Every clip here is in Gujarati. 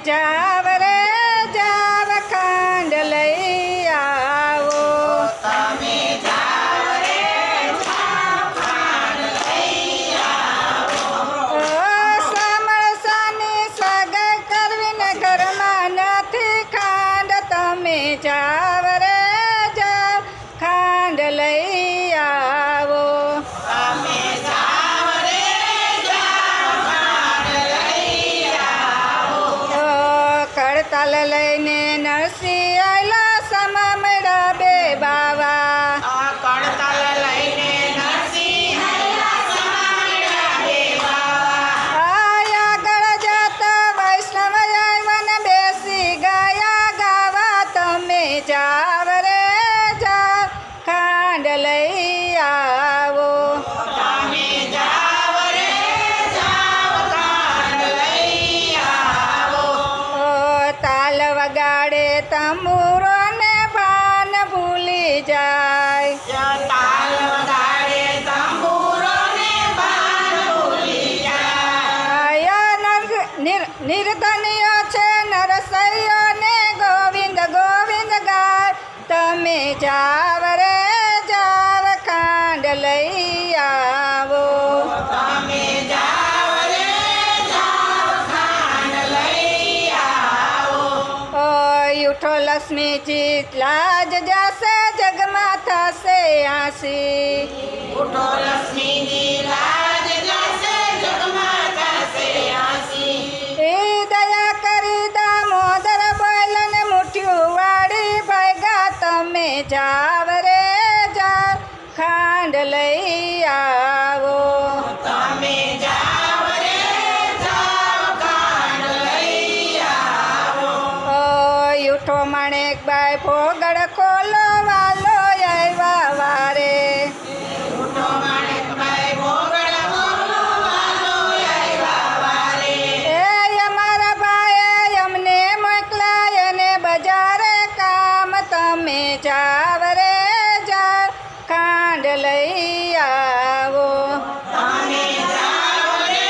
જાવ રે જાવ ખાંડ લઈ આવો. તમે જાવ રે જાવ ખાંડ લઈ આવો. સમળસાની સગાઈ કરવીને ઘરમાં નથી ખાંડ. તમે જાવ રે જાવ ખાંડ લઈ આવો. તમે જાવ રે જાવ ખાંડ લઈ આવો. કડતાલ લઈને નરસિંહ આયલા સમા મળ્યા બે બાવા. આ કડતાલ લઈને નરસિંહ આયલા સમાડ્યા બે બાવા. આગળ જતા વૈષ્ણવ આવ્યા ને બેસી ગયા ગાવા. તમે જાવ રે જાવ ખાંડ લઈ આવો. તમે જાવ રે જાવ ખાંડ લઈ આવો. તાલ વગાડે તંબુરો ને ભાન ભૂલી જાય. તાલ વગાડે તંબુરો ને ભાન ભૂલી જાય. નિર્ધનિયો છે નરસૈયો ને ગોવિંદ ગોવિંદ ગાય. તમે જાવ રે જાવ ખાંડ લઈ આવો. તમે જાવ રે જાવ ખાંડ લઈ આવો. ઉઠો લક્ષ્મીજી લાજ જશે જગમાં થશે આસી. ઉઠો લક્ષ્મીજી લાજ જશે જગમાં થશે આસી. એ દયા કરી દામોદર બોલને મુઠ્ઠીયું વાળી ભેગા. તમે જાવ રે જાવ ખાંડ લઈ આવો. તમે જાવ રે જાવ ખાંડ લઈ આવો. ઉઠો માણેકબાઈ ફોગડ ખોલો વાલો આવ્યા વારે. ઉઠો માણેકબાઈ ભોગડ ખોલો વાલો આવ્યા વારે. એ અમારા ભાઈએ અમને મોકલાય ને બજારે કામ. તમે જાવ રે જાવ ખાંડ લઈ આવો. તમે જાવ રે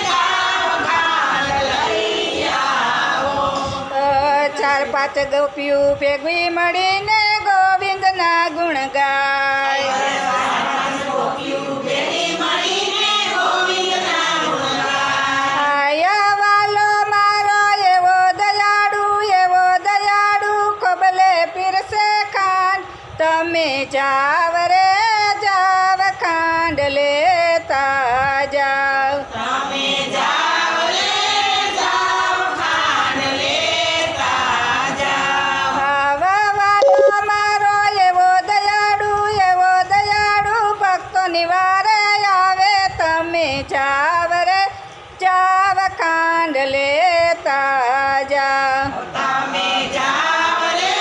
જાવ ખાંડ લઈ આવો. ચાર પાંચ ગોપીઓ ભેગી મળીને ગોવિંદના ગુણ ગાય. ગોપીઓ ભેગી મળીને ગોવિંદના ગુણ ગાય. આયા વાલો મારો એવો દયાળુ ખોબલે પીરસે ખાંડ. તમે જાવ રે જાવ ખાંડ લેતા જાવ. તમે જાવ રે જાવ ખાંડ લેતા જાવ. આવા વાલો મારો એવો દયાળુ ભક્તો નિવારે આવે. તમે જાવ રે જાવ ખાંડ લેતા જાવ. તમે જાવ રે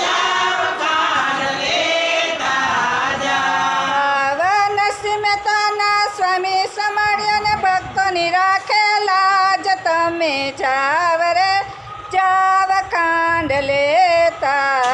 જાવ ખાંડ લેતા જાવ. આવા નરસિંહ મહેતાના સ્વામી સમાડ્યા ને ભક્તોની રાખે લાજ. તમે જાવ રે જાવ ખાંડ લેતા